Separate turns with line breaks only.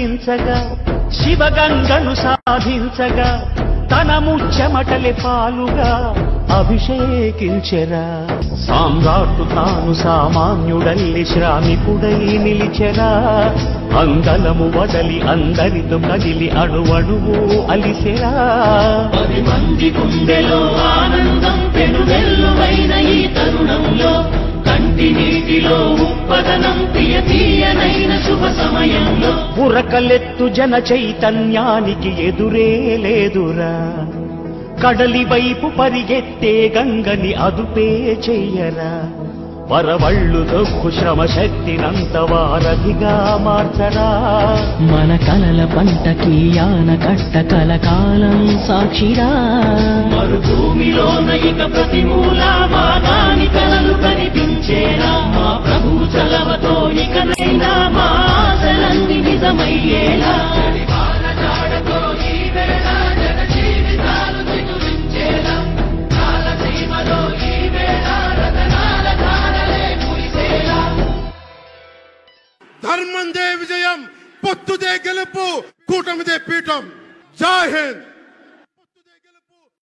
వెలిగించగా శివగంగను సాధించగా తన ముచ్చమటలే పాలుగా అభిషేకించెరా. సామ్రాట్టు తాను సామాన్యుడల్లి శ్రామికుడై నిలిచెరా. అంగలము వదలి అందరితో కదిలి అణువణువు అలిసెరా.
10 మంది గుండెలో ఆనందం పెనువెల్లువైన ఈ తరుణంలో కంటి నీటిలో ఉప్పదనం తీయనైన శుభ సమయంలో
ఉరకలెత్తు జన చైతన్యానికి ఎదురే లేదురా. కడలి వైపు పరిగెత్తే గంగని అదుపే చెయ్యరా. వరవళ్ళు దొక్కు శ్రమ శక్తినంత వారధిగా మార్చరా.
మన కలల పంటకి ఆనకట్ట కలకాలం సాక్షిరా. మరుభూమిలోన ఇక ప్రతి మూల మాగాని కలలు కనిపించేరా. మా ప్రభు చలవతో ఇకనైనా మా ఆశలన్నీ నిజమయ్యేలా.
ధర్మందే విజయం, పొత్తుదే గెలుపు, కూటమిదే పీఠం. జై హింద్.